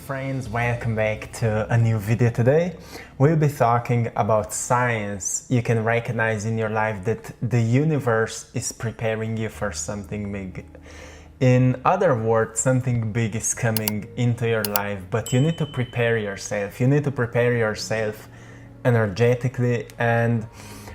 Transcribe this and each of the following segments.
friends, welcome back to a new video today. We'll be talking about signs you can recognize in your life that the universe is preparing you for something big. In other words, something big is coming into your life, but you need to prepare yourself. You need to prepare yourself energetically, and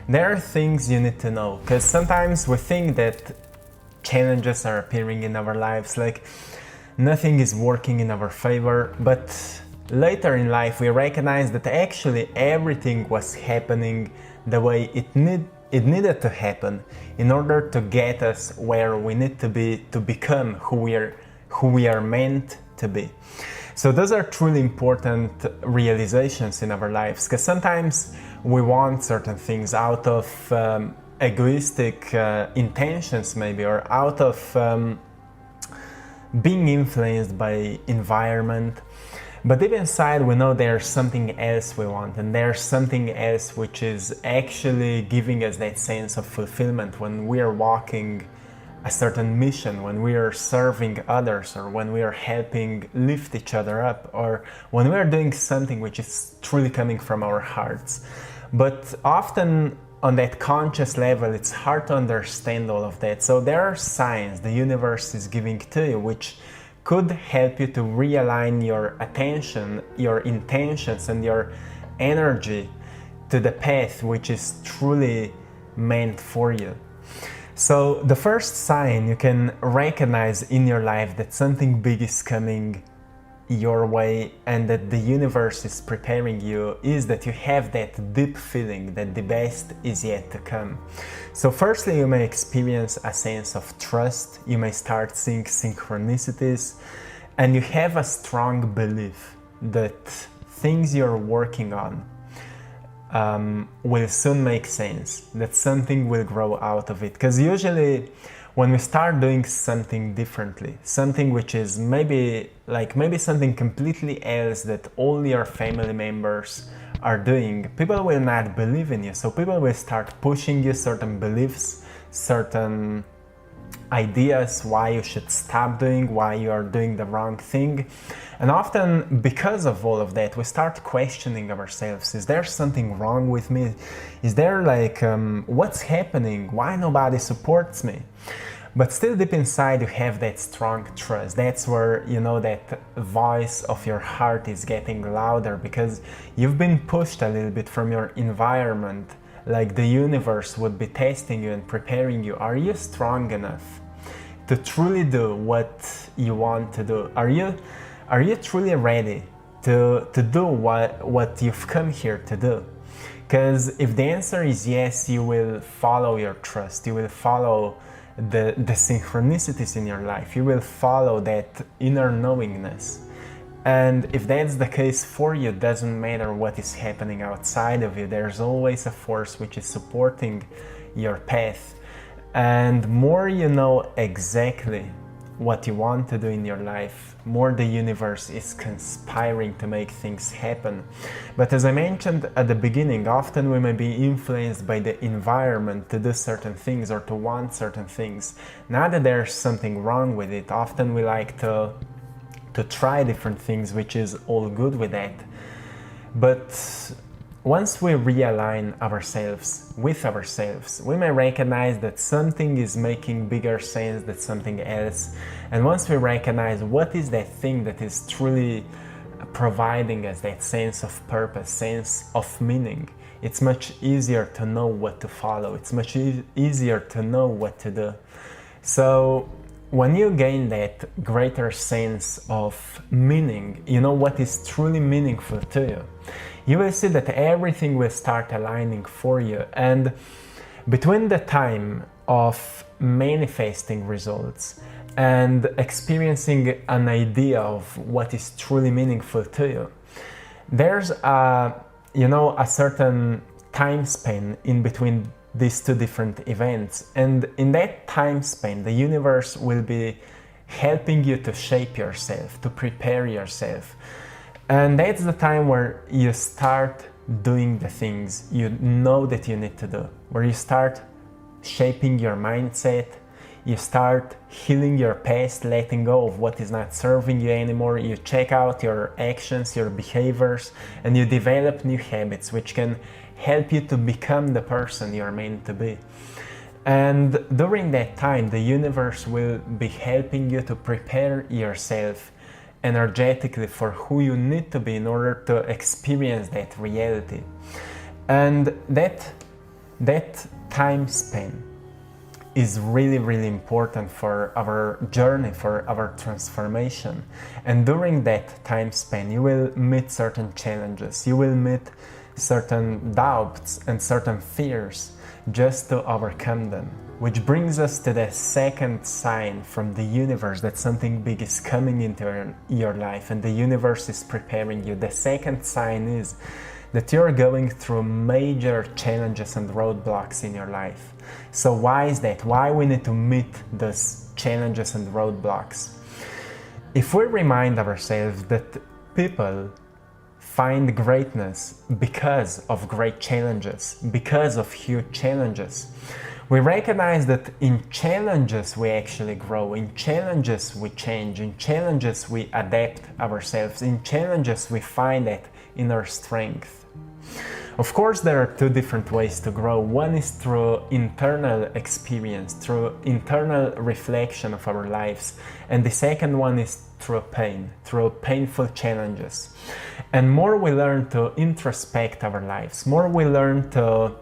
there are things you need to know, because sometimes we think that challenges are appearing in our lives, like nothing is working in our favor, but later in life we recognize that actually everything was happening the way it needed to happen in order to get us where we need to be to become who we are meant to be. So those are truly important realizations in our lives, because sometimes we want certain things out of egoistic intentions maybe, or out of being influenced by environment, but deep inside we know there's something else we want, and there's something else which is actually giving us that sense of fulfillment when we are walking a certain mission, when we are serving others, or when we are helping lift each other up, or when we are doing something which is truly coming from our hearts. But often on that conscious level, it's hard to understand all of that. So there are signs the universe is giving to you which could help you to realign your attention, your intentions, and your energy to the path which is truly meant for you. So the first sign you can recognize in your life that something big is coming your way and that the universe is preparing you is that you have that deep feeling that the best is yet to come. So firstly, you may experience a sense of trust, you may start seeing synchronicities, and you have a strong belief that things you're working on will soon make sense, that something will grow out of it. Because usually when we start doing something differently, something which is maybe something completely else that all your family members are doing, people will not believe in you. So people will start pushing you certain beliefs, certain ideas why you should stop doing, why you are doing the wrong thing. And often because of all of that, we start questioning ourselves. Is there something wrong with me? Is there what's happening? Why nobody supports me? But still deep inside you have that strong trust. That's where you know that voice of your heart is getting louder, because you've been pushed a little bit from your environment, like the universe would be testing you and preparing you. Are you strong enough to truly do what you want to do? Are you truly ready to do what you've come here to do? Because if the answer is yes, you will follow your trust, you will follow the synchronicities in your life, you will follow that inner knowingness. And if that's the case for you, it doesn't matter what is happening outside of you, there's always a force which is supporting your path. And more you know exactly what you want to do in your life, more the universe is conspiring to make things happen. But as I mentioned at the beginning, often we may be influenced by the environment to do certain things or to want certain things. Not that there's something wrong with it, often we like to try different things, which is all good with that. But once we realign ourselves with ourselves, we may recognize that something is making bigger sense than something else. And once we recognize what is that thing that is truly providing us that sense of purpose, sense of meaning, it's much easier to know what to follow. It's much easier to know what to do. So when you gain that greater sense of meaning, you know what is truly meaningful to you, you will see that everything will start aligning for you. And between the time of manifesting results and experiencing an idea of what is truly meaningful to you, there's a certain time span in between these two different events. And in that time span, the universe will be helping you to shape yourself, to prepare yourself. And that's the time where you start doing the things you know that you need to do, where you start shaping your mindset, You start healing your past, letting go of what is not serving you anymore. You check out your actions, your behaviors, and you develop new habits which can help you to become the person you're meant to be. And during that time, the universe will be helping you to prepare yourself energetically for who you need to be in order to experience that reality. And that time span is really, really important for our journey, for our transformation. And during that time span, you will meet certain challenges, you will meet certain doubts and certain fears just to overcome them. Which brings us to the second sign from the universe that something big is coming into your life and the universe is preparing you. The second sign is that you're going through major challenges and roadblocks in your life. So why is that? Why we need to meet those challenges and roadblocks? If we remind ourselves that people find greatness because of great challenges, because of huge challenges, we recognize that in challenges we actually grow, in challenges we change, in challenges we adapt ourselves, in challenges we find that inner strength. Of course, there are two different ways to grow. One is through internal experience, through internal reflection of our lives. And the second one is through pain, through painful challenges. And more we learn to introspect our lives, more we learn to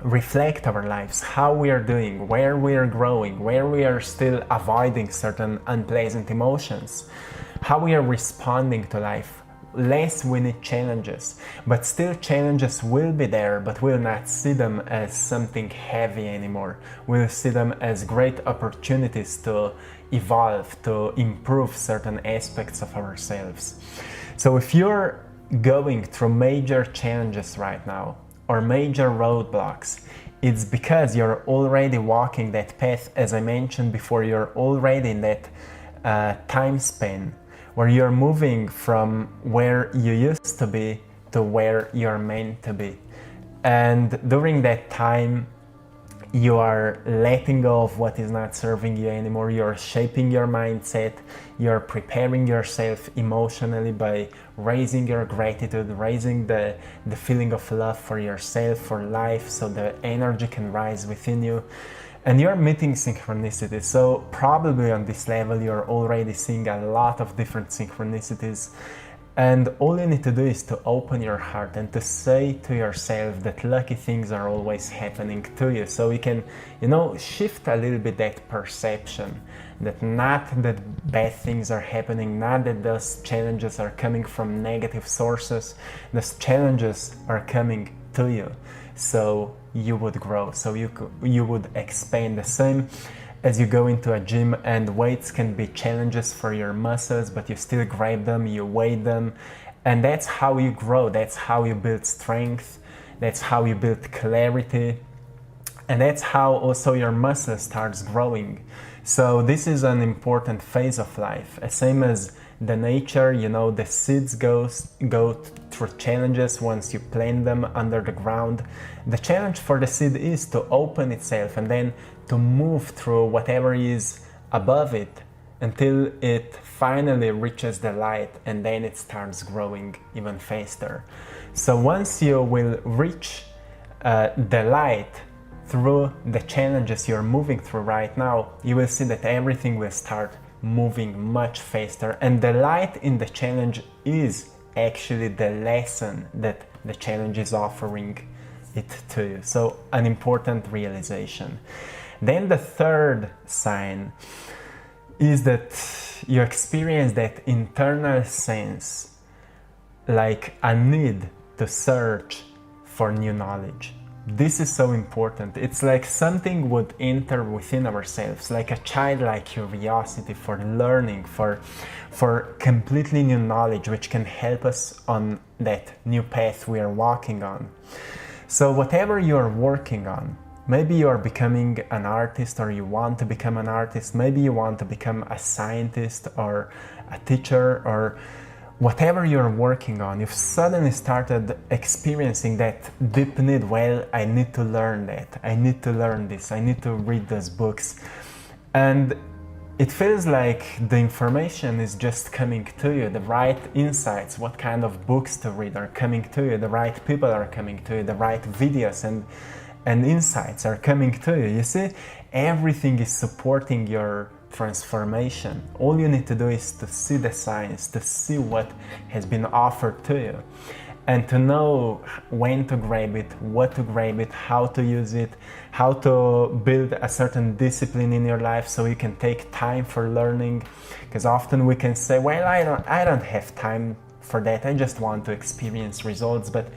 reflect our lives, how we are doing, where we are growing, where we are still avoiding certain unpleasant emotions, how we are responding to life. Less we need challenges, but still challenges will be there, but we'll not see them as something heavy anymore. We'll see them as great opportunities to evolve, to improve certain aspects of ourselves. So if you're going through major challenges right now, or major roadblocks, it's because you're already walking that path. As I mentioned before, you're already in that time span where you're moving from where you used to be to where you're meant to be. And during that time, you are letting go of what is not serving you anymore. You're shaping your mindset. You're preparing yourself emotionally by raising your gratitude, raising the feeling of love for yourself, for life, so the energy can rise within you. And you're meeting synchronicities. So probably on this level, you're already seeing a lot of different synchronicities. And all you need to do is to open your heart and to say to yourself that lucky things are always happening to you. So you can, shift a little bit that perception that not that bad things are happening, not that those challenges are coming from negative sources. Those challenges are coming to you. So you would grow, so you would expand. The same as you go into a gym and weights can be challenges for your muscles, but you still grab them, you weigh them, and that's how you grow, that's how you build strength, that's how you build clarity, and that's how also your muscle starts growing. So this is an important phase of life, same as the nature, the seeds go through challenges once you plant them under the ground. The challenge for the seed is to open itself and then to move through whatever is above it until it finally reaches the light, and then it starts growing even faster. So once you will reach the light through the challenges you're moving through right now, you will see that everything will start moving much faster, and the light in the challenge is actually the lesson that the challenge is offering it to you. So an important realization. Then the third sign is that you experience that internal sense, like a need to search for new knowledge. This is so important. It's like something would enter within ourselves, like a childlike curiosity for learning, for completely new knowledge, which can help us on that new path we are walking on. So whatever you're working on, maybe you're becoming an artist, or you want to become an artist, maybe you want to become a scientist or a teacher, or whatever you're working on, you've suddenly started experiencing that deep need. Well, I need to learn that. I need to learn this. I need to read those books. And it feels like the information is just coming to you, the right insights, what kind of books to read are coming to you, the right people are coming to you, the right videos and insights are coming to you. You see, everything is supporting your transformation. All you need to do is to see the science, to see what has been offered to you, and to know when to grab it, what to grab it, how to use it, how to build a certain discipline in your life so you can take time for learning. Because often we can say, well, I don't have time for that, I just want to experience results. But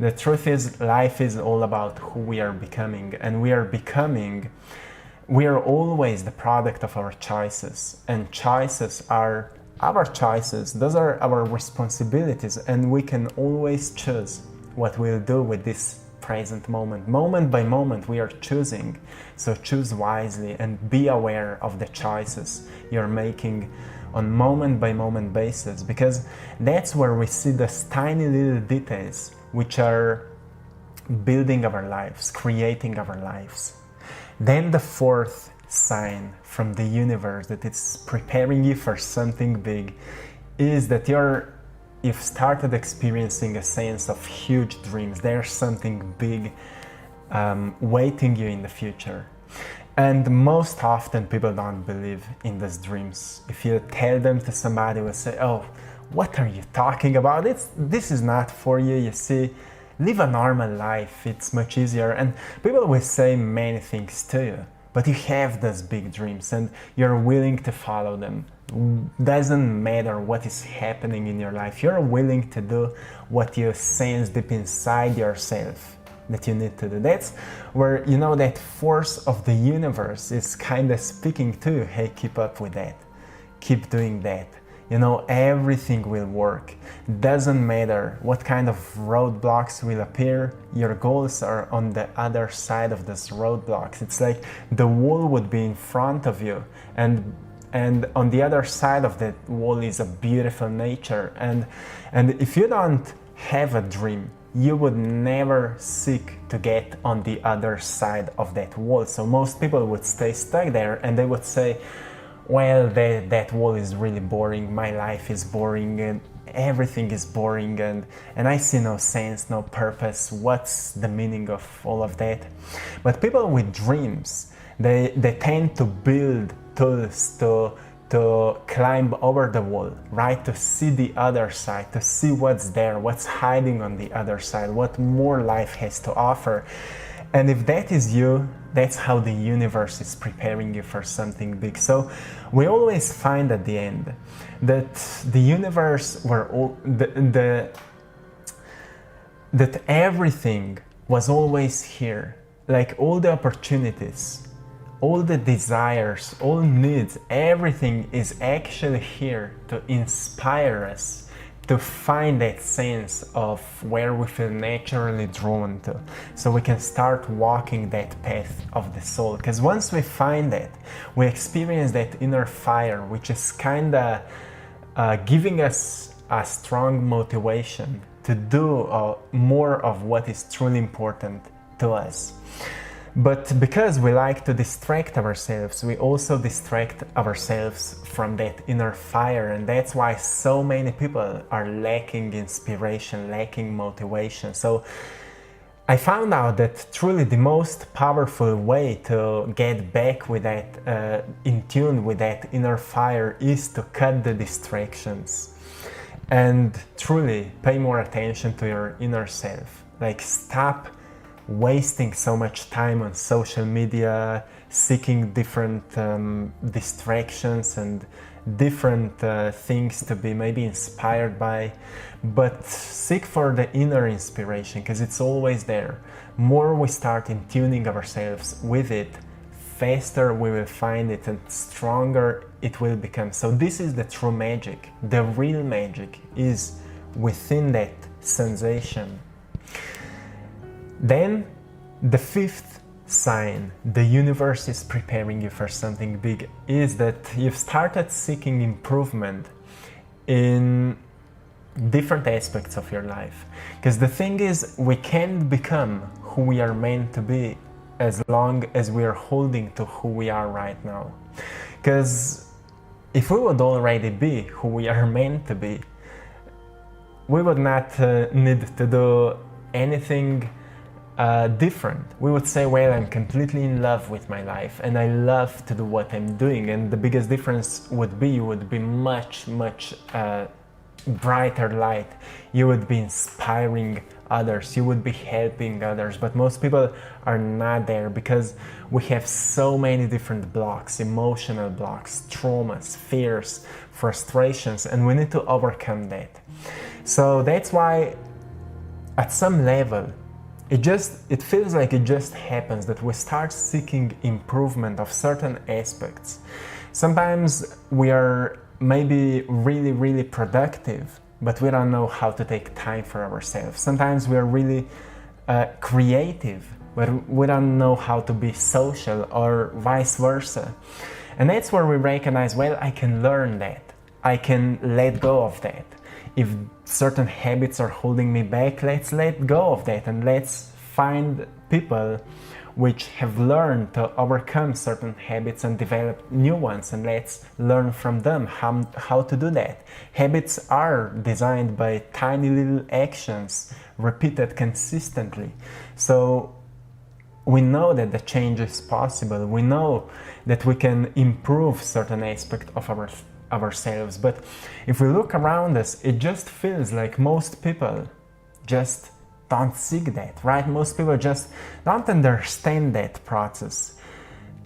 the truth is, life is all about who we are becoming, and we are always the product of our choices, and choices are our choices. Those are our responsibilities, and we can always choose what we'll do with this present moment. Moment by moment we are choosing, so choose wisely and be aware of the choices you're making on moment by moment basis, because that's where we see those tiny little details which are building our lives, creating our lives. Then the fourth sign from the universe that it's preparing you for something big is that you've started experiencing a sense of huge dreams. There's something big waiting you in the future. And most often people don't believe in these dreams. If you tell them to somebody, will say, oh, what are you talking about? This is not for you. You see, live a normal life, it's much easier. And people will say many things to you, but you have those big dreams and you're willing to follow them. Doesn't matter what is happening in your life, you're willing to do what you sense deep inside yourself that you need to do. That's where, you know, that force of the universe is kind of speaking to you. Hey, keep up with that, keep doing that. You know, everything will work. Doesn't matter what kind of roadblocks will appear, your goals are on the other side of those roadblocks. It's like the wall would be in front of you, and on the other side of that wall is a beautiful nature. And if you don't have a dream, you would never seek to get on the other side of that wall. So most people would stay stuck there and they would say, well, that wall is really boring, my life is boring, and everything is boring, and I see no sense, no purpose. What's the meaning of all of that? But people with dreams, they tend to build tools to climb over the wall, right? To see the other side, to see what's there, what's hiding on the other side, what more life has to offer. And if that is you, that's how the universe is preparing you for something big. So we always find at the end that the universe that everything was always here, like all the opportunities, all the desires, all needs, everything is actually here to inspire us to find that sense of where we feel naturally drawn to, so we can start walking that path of the soul. Because once we find that, we experience that inner fire, which is kind of giving us a strong motivation to do more of what is truly important to us. But because we like to distract ourselves, we also distract ourselves from that inner fire, and that's why so many people are lacking inspiration, lacking motivation. So I found out that truly the most powerful way to get back with that, in tune with that inner fire, is to cut the distractions and truly pay more attention to your inner self. Like, stop wasting so much time on social media, seeking different distractions and different things to be maybe inspired by, but seek for the inner inspiration, because it's always there. More we start in tuning ourselves with it, faster we will find it and stronger it will become. So this is the true magic. The real magic is within that sensation. Then the fifth sign the universe is preparing you for something big is that you've started seeking improvement in different aspects of your life. Because the thing is, we can't become who we are meant to be as long as we are holding to who we are right now. Because if we would already be who we are meant to be, we would not need to do anything different. We would say, well, I'm completely in love with my life and I love to do what I'm doing. And the biggest difference would be, you would be much brighter light. You would be inspiring others, you would be helping others. But most people are not there because we have so many different blocks, emotional blocks, traumas, fears, frustrations, and we need to overcome that. So that's why at some level it feels like it just happens that we start seeking improvement of certain aspects. Sometimes we are maybe really productive, but we don't know how to take time for ourselves. Sometimes we are really creative, but we don't know how to be social, or vice versa. And that's where we recognize, well, I can learn that. I can let go of that. If certain habits are holding me back, let's let go of that and let's find people which have learned to overcome certain habits and develop new ones, and let's learn from them how to do that. Habits are designed by tiny little actions repeated consistently. So we know that the change is possible. We know that we can improve certain aspects of ourselves. But if we look around us, it just feels like most people just don't seek that, right? Most people just don't understand that process.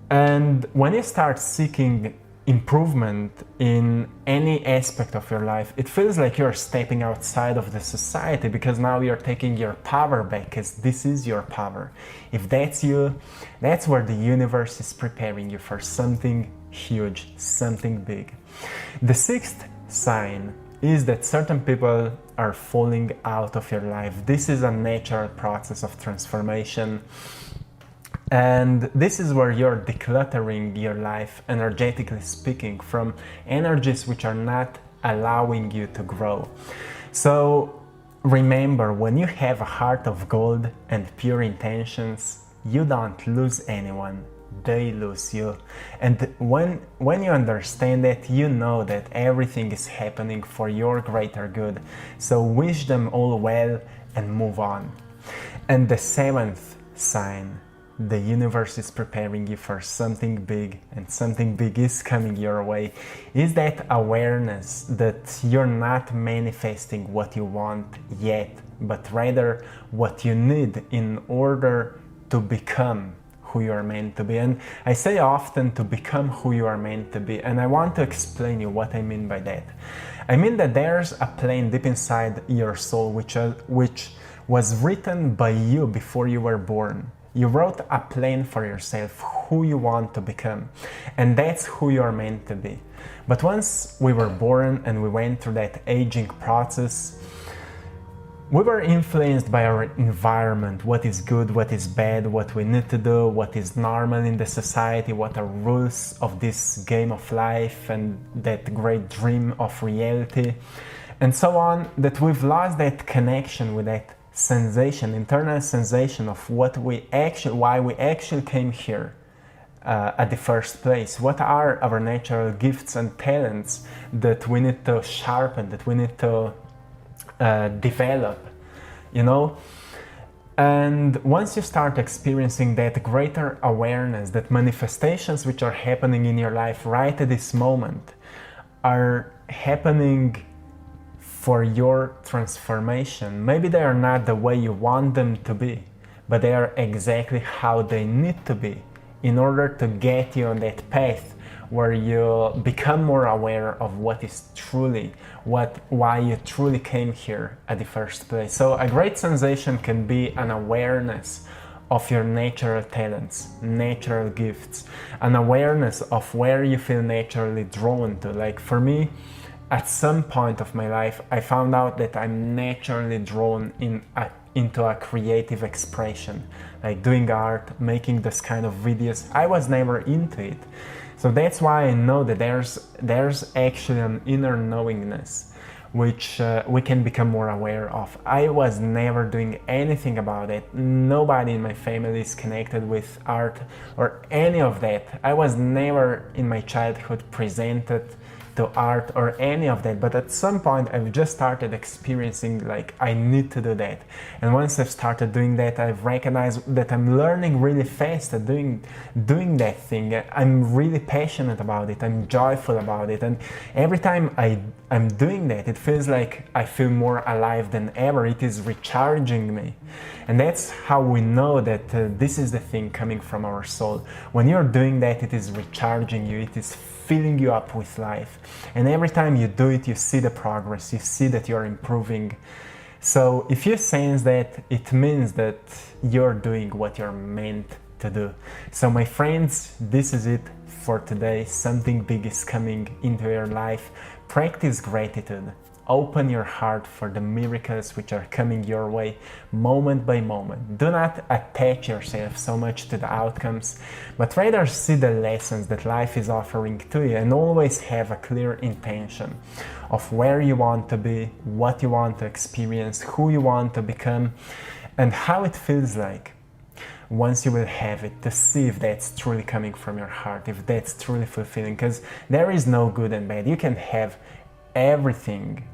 And when you start seeking improvement in any aspect of your life, it feels like you're stepping outside of the society, because now you're taking your power back, because this is your power. If that's you, that's where the universe is preparing you for something huge, something big. The sixth sign is that certain people are falling out of your life. This is a natural process of transformation. And this is where you're decluttering your life, energetically speaking, from energies which are not allowing you to grow. So remember, when you have a heart of gold and pure intentions, you don't lose anyone. They lose you. And when you understand that, you know that everything is happening for your greater good. So wish them all well and move on. And the seventh sign, the universe is preparing you for something big, and something big is coming your way, is that awareness that you're not manifesting what you want yet, but rather what you need in order to become who you are meant to be. And I say often to become who you are meant to be, and I want to explain you what I mean by that. I mean that there's a plan deep inside your soul which was written by you before you were born. You wrote a plan for yourself, who you want to become, and that's who you are meant to be. But once we were born and we went through that aging process, we were influenced by our environment, what is good, what is bad, what we need to do, what is normal in the society, what are rules of this game of life and that great dream of reality, and so on, that we've lost that connection with that sensation, internal sensation of why we actually came here at the first place. What are our natural gifts and talents that we need to sharpen, that we need to develop, you know? And once you start experiencing that greater awareness, that manifestations which are happening in your life right at this moment are happening for your transformation. Maybe they are not the way you want them to be, but they are exactly how they need to be in order to get you on that path where you become more aware of what is truly, why you truly came here at the first place. So a great sensation can be an awareness of your natural talents, natural gifts, an awareness of where you feel naturally drawn to. Like for me, at some point of my life, I found out that I'm naturally drawn into a creative expression, like doing art, making this kind of videos. I was never into it. So that's why I know that there's actually an inner knowingness which we can become more aware of. I was never doing anything about it. Nobody in my family is connected with art or any of that. I was never in my childhood presented to art or any of that, but at some point I've just started experiencing like I need to do that. And once I've started doing that, I've recognized that I'm learning really fast at doing that thing. I'm really passionate about it, I'm joyful about it, and every time I'm doing that, it feels like I feel more alive than ever. It is recharging me. And that's how we know that this is the thing coming from our soul. When you're doing that, it is recharging you, it is filling you up with life. And every time you do it, you see the progress, you see that you're improving. So if you sense that, it means that you're doing what you're meant to do. So my friends, this is it for today. Something big is coming into your life. Practice gratitude. Open your heart for the miracles which are coming your way moment by moment. Do not attach yourself so much to the outcomes, but rather see the lessons that life is offering to you, and always have a clear intention of where you want to be, what you want to experience, who you want to become, and how it feels like once you will have it, to see if that's truly coming from your heart, if that's truly fulfilling, because there is no good and bad. You can have everything,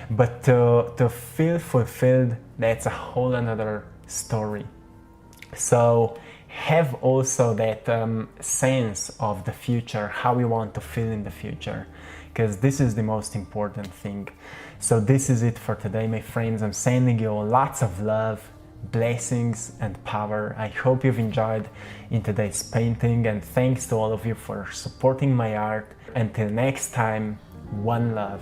but to feel fulfilled, that's a whole another story. So have also that sense of the future, how you want to feel in the future, because this is the most important thing. So this is it for today, my friends. I'm sending you lots of love, blessings and power. I hope you've enjoyed in today's painting, and thanks to all of you for supporting my art. Until next time, one love.